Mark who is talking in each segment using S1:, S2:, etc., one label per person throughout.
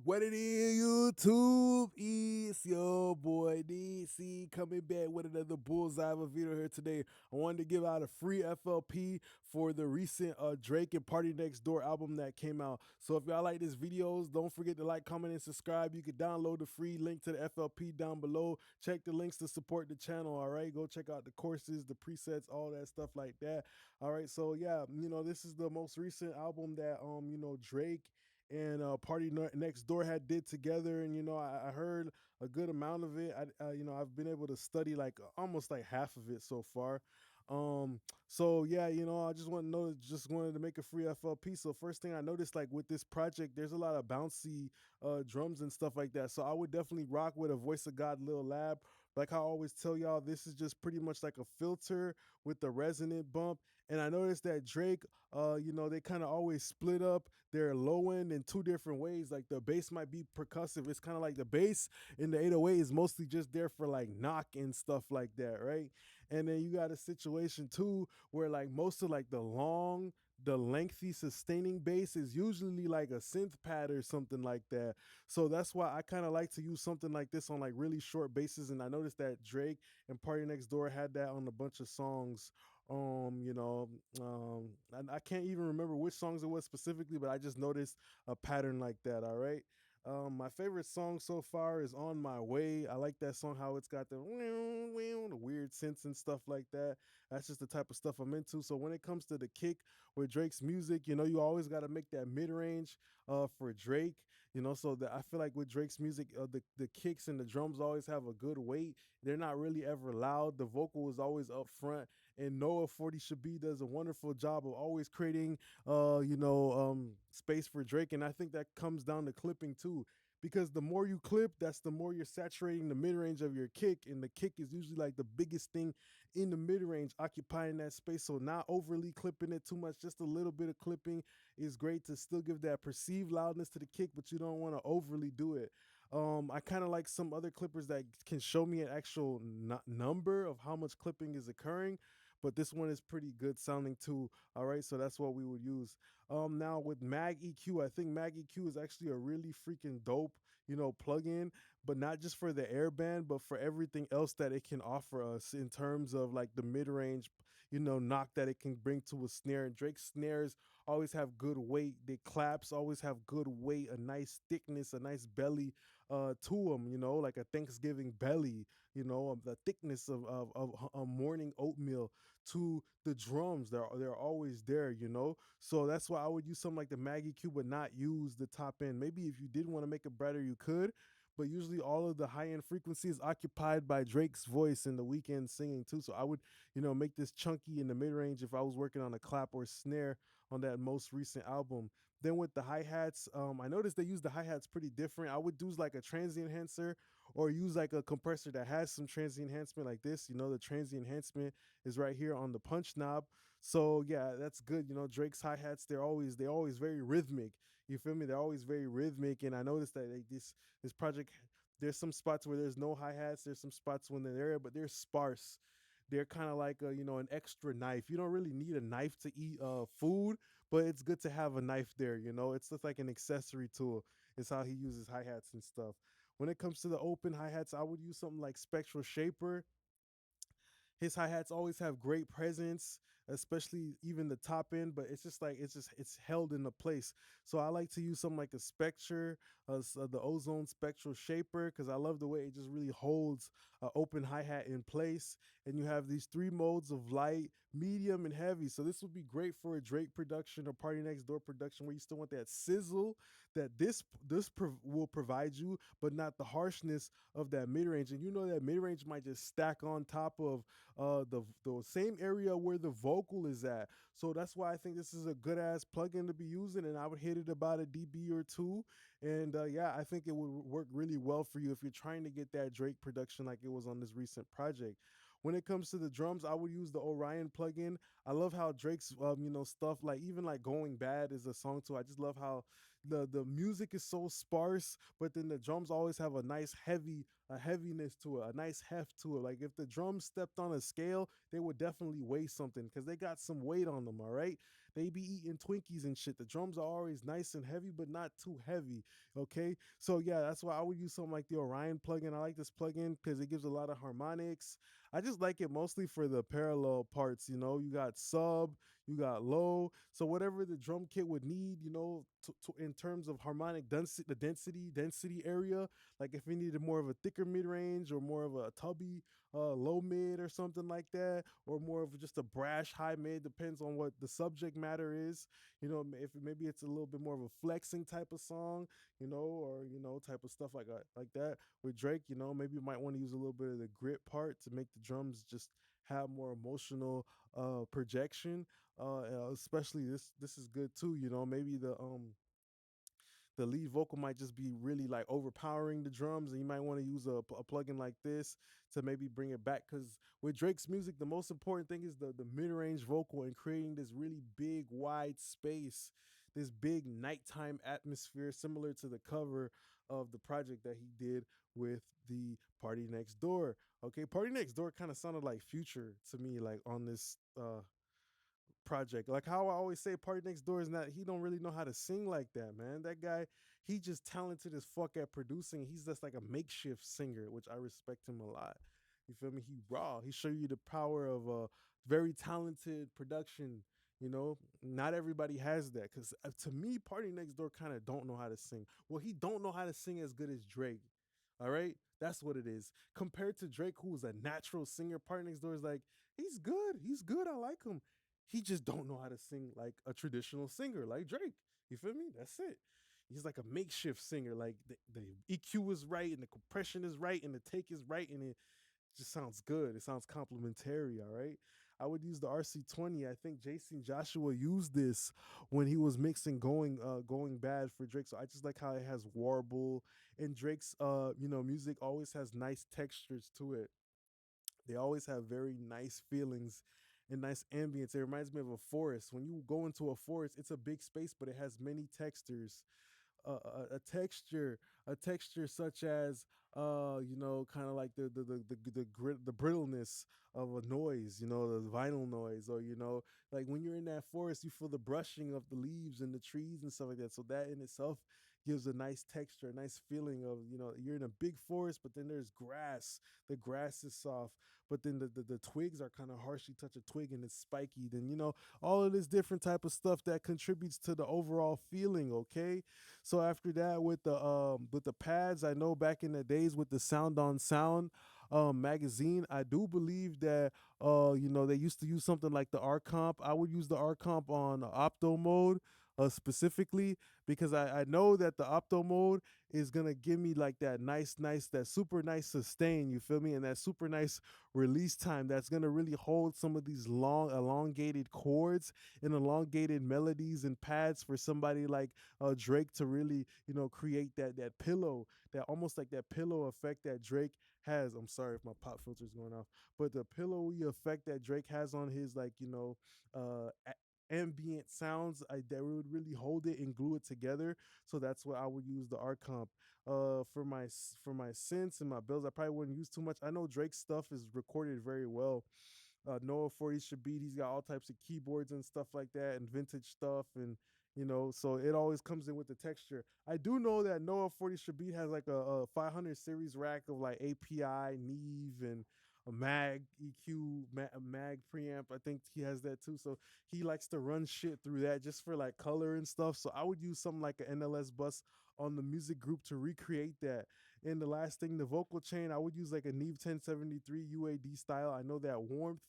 S1: What it is, YouTube? It's your boy DC coming back with another bullseye of a video here today. I wanted to give out a free FLP for the recent Drake and Party Next Door album that came out. So if y'all like these videos, don't forget to like, comment, and subscribe. You can download the free link to the FLP down below. Check the links to support the channel. All right, go check out the courses, the presets, all that stuff like that. All right, so yeah, this is the most recent album that Drake and Party Next Door had did together, and I heard a good amount of it. I've been able to study like almost like half of it so far. Um, so yeah, I just wanted to make a free FLP. So first thing I noticed, like with this project, there's a lot of bouncy drums and stuff like that. So I would definitely rock with a Voice of God Lil Lab. Like I always tell y'all, this is just pretty much like a filter with the resonant bump. And I noticed that Drake, they kind of always split up their low end in two different ways. Like the bass might be percussive. It's kind of like the bass in the 808 is mostly just there for like knock and stuff like that, right? And then you got a situation too where like most of like the lengthy sustaining bass is usually like a synth pad or something like that. So that's why I kind of like to use something like this on like really short basses. And I noticed that Drake and Party Next Door had that on a bunch of songs. I can't even remember which songs it was specifically, but I just noticed a pattern like that. All right. My favorite song so far is On My Way. I like that song, how it's got the weird synths and stuff like that. That's just the type of stuff I'm into. So when it comes to the kick with Drake's music, you always got to make that mid range for Drake. So that I feel like with Drake's music, the kicks and the drums always have a good weight. They're not really ever loud. The vocal is always up front, and Noah 40 Shabi does a wonderful job of always creating space for Drake. And I think that comes down to clipping too. Because the more you clip, that's the more you're saturating the mid range of your kick. And the kick is usually like the biggest thing in the mid range, occupying that space. So, not overly clipping it too much, just a little bit of clipping is great to still give that perceived loudness to the kick, but you don't want to overly do it. I kind of like some other clippers that can show me an actual number of how much clipping is occurring, but this one is pretty good sounding too. All right, so that's what we would use. Now with Mag EQ, I think Mag EQ is actually a really freaking dope, plugin, but not just for the airband, but for everything else that it can offer us in terms of like the mid range, knock that it can bring to a snare. And Drake's snares always have good weight. The claps always have good weight, a nice thickness, a nice belly to them, like a Thanksgiving belly, the thickness of a morning oatmeal to the drums. They're always there, So that's why I would use something like the Maggie Q, but not use the top end. Maybe if you did want to make it brighter, you could. But usually all of the high end frequency is occupied by Drake's voice and the weekend singing too. So I would, make this chunky in the mid range if I was working on a clap or snare on that most recent album. Then with the hi-hats, I noticed they use the hi-hats pretty different. I would do like a transient enhancer or use like a compressor that has some transient enhancement like this. The transient enhancement is right here on the punch knob. So yeah, that's good. Drake's hi-hats, they're always very rhythmic. You feel me? They're always very rhythmic. And I noticed that like this project, there's some spots where there's no hi-hats, there's some spots when they're there, but they're sparse. They're kind of like an extra knife. You don't really need a knife to eat food, but it's good to have a knife there. It's just like an accessory tool. It's how he uses hi-hats and stuff. When it comes to the open hi-hats, I would use something like Spectral Shaper. His hi-hats always have great presence, especially even the top end, but it's held in a place. So I like to use something like a Spectre, the Ozone Spectral Shaper, because I love the way it just really holds an open hi-hat in place. And you have these three modes of light, medium, and heavy. So this would be great for a Drake production or Party Next Door production where you still want that sizzle that will provide you, but not the harshness of that mid range. And that mid range might just stack on top of the same area where the vocal is at. So that's why I think this is a good ass plugin to be using, and I would hit it about a dB or two. And yeah, I think it would work really well for you if you're trying to get that Drake production like it was on this recent project. When it comes to the drums, I would use the Orion plugin. I love how Drake's stuff, like even like Going Bad is a song too. I just love how the music is so sparse, but then the drums always have a nice heaviness to it, a nice heft to it. Like if the drums stepped on a scale, they would definitely weigh something because they got some weight on them. All right, they be eating Twinkies and shit. The drums are always nice and heavy, but not too heavy. Okay, so yeah, that's why I would use something like the Orion plugin. I like this plugin because it gives a lot of harmonics. I just like it mostly for the parallel parts. You know, you got sub, you got low. So whatever the drum kit would need, you know, in terms of harmonic density, the density area, like if you needed more of a thicker mid range or more of a tubby low mid or something like that, or more of just a brash high mid, depends on what the subject matter is. You know, if maybe it's a little bit more of a flexing type of song, you know, or you know, type of stuff like that with Drake. You know, maybe you might want to use a little bit of the grit part to make the drums just have more emotional projection. Especially this is good too. You know, maybe the lead vocal might just be really like overpowering the drums, and you might want to use a plugin like this to maybe bring it back. Because with Drake's music, the most important thing is the mid-range vocal and creating this really big wide space, this big nighttime atmosphere, similar to the cover of the project that he did with the Party Next Door. Okay, Party Next Door kind of sounded like Future to me, like on this project. Like how I always say, Party Next Door is not. He don't really know how to sing like that, man. That guy, he just talented as fuck at producing. He's just like a makeshift singer, which I respect him a lot. You feel me? He raw. He show you the power of a very talented production. You know, not everybody has that. Cause to me, Party Next Door kind of don't know how to sing. Well, he don't know how to sing as good as Drake. All right, that's what it is. Compared to Drake, who's a natural singer, Party Next Door is like he's good. He's good. I like him. He just don't know how to sing like a traditional singer like Drake. You feel me? That's it. He's like a makeshift singer. Like the EQ is right and the compression is right and the take is right and it just sounds good. It sounds complimentary. All right. I would use the RC20. I think Jason Joshua used this when he was mixing going bad for Drake. So I just like how it has warble and Drake's you know music always has nice textures to it. They always have very nice feelings and nice ambience. It reminds me of a forest. When you go into a forest, it's a big space, but it has many textures. A texture, a texture such as you know, kind of like the brittleness of a noise, you know, the vinyl noise, or you know, like when you're in that forest, you feel the brushing of the leaves and the trees and stuff like that. So that in itself gives a nice texture, a nice feeling of, you know, you're in a big forest, but then there's grass. The grass is soft, but then the twigs are kind of harsh. You touch a twig and it's spiky. Then, you know, all of this different type of stuff that contributes to the overall feeling. Okay. So after that, with the pads, I know back in the days with the Sound on Sound magazine, I do believe that you know, they used to use something like the R comp. I would use the R comp on opto mode specifically because I know that the opto mode is gonna give me like that that super nice sustain, you feel me? And that super nice release time that's gonna really hold some of these long elongated chords and elongated melodies and pads for somebody like Drake to really, you know, create that pillow, that almost like that pillow effect that Drake has. I'm sorry if my pop filter is going off, but the pillowy effect that Drake has on his, like, you know, ambient sounds, that would really hold it and glue it together. So that's what I would use the art comp. For my synths and my builds, I probably wouldn't use too much. I know Drake's stuff is recorded very well. Noah 40 should beat. He's got all types of keyboards and stuff like that, and vintage stuff, and you know, so it always comes in with the texture. I do know that Noah 40 should beat has like a 500 series rack of like API, Neve, and a Mag EQ, a Mag preamp. I think he has that too. So he likes to run shit through that just for like color and stuff. So I would use something like an NLS bus on the music group to recreate that. And the last thing, the vocal chain, I would use like a Neve 1073 UAD style. I know that warmth,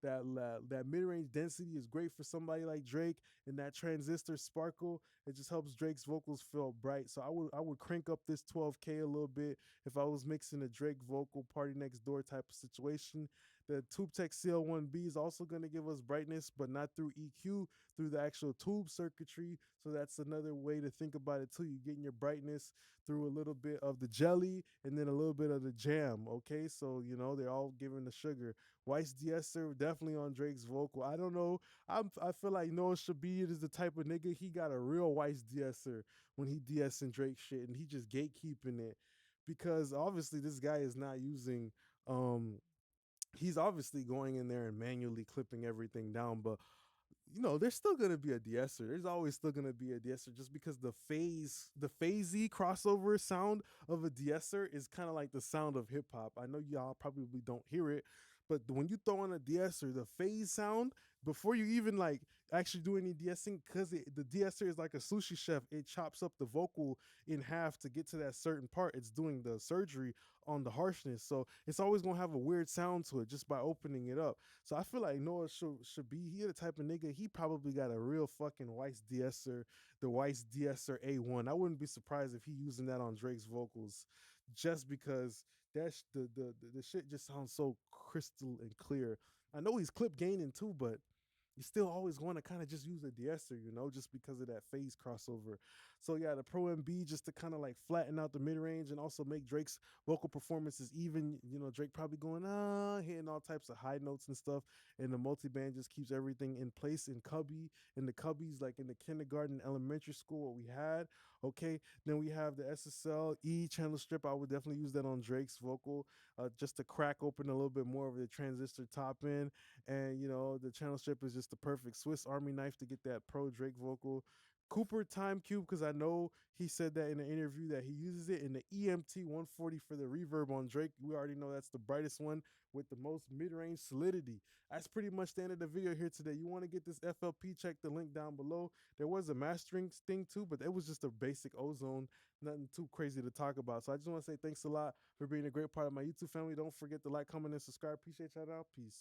S1: that mid-range density is great for somebody like Drake, and that transistor sparkle, it just helps Drake's vocals feel bright. So I would crank up this 12K a little bit if I was mixing a Drake vocal Party Next Door type of situation. The Tube Tech CL1B is also going to give us brightness, but not through EQ, through the actual tube circuitry. So that's another way to think about it too. You're getting your brightness through a little bit of the jelly and then a little bit of the jam. Okay, so you know they're all giving the sugar. Weiss de-esser definitely on Drake's vocal. I don't know. I feel like Noah Shabir is the type of nigga, he got a real Weiss de-esser when he de-essing Drake shit, and he just gatekeeping it because obviously this guy is not using he's obviously going in there and manually clipping everything down, but you know, there's still gonna be a de-esser. There's always still gonna be a de-esser just because the phasey crossover sound of a de-esser is kind of like the sound of hip hop. I know y'all probably don't hear it, but when you throw on a de-esser, the phase sound before you even like actually do any de-essing, because the de-esser is like a sushi chef. It chops up the vocal in half to get to that certain part. It's doing the surgery on the harshness, so it's always gonna have a weird sound to it just by opening it up. So I feel like Noah should be he the type of nigga, he probably got a real fucking Weiss de-esser, the Weiss de-esser A1. I wouldn't be surprised if he using that on Drake's vocals, just because that's the shit just sounds so crystal and clear. I know he's clip gaining too, but you still always want to kind of just use a de-esser, you know, just because of that phase crossover. So yeah, the Pro MB just to kind of like flatten out the mid range and also make Drake's vocal performances even. You know, Drake probably going hitting all types of high notes and stuff, and the multi-band just keeps everything in place in cubby in the cubbies like in the kindergarten, elementary school what we had. Okay, then we have the SSL E channel strip. I would definitely use that on Drake's vocal, just to crack open a little bit more of the transistor top end, and you know the channel strip is just the perfect Swiss Army knife to get that pro Drake vocal. Cooper Time Cube, because I know he said that in an interview that he uses it in the EMT 140 for the reverb on Drake. We already know that's the brightest one with the most mid-range solidity. That's pretty much the end of the video here today. You want to get this FLP, check the link down below. There was a mastering thing too, but it was just a basic ozone, nothing too crazy to talk about. So I just want to say thanks a lot for being a great part of my YouTube family. Don't forget to like, comment, and subscribe. Appreciate y'all out. Peace.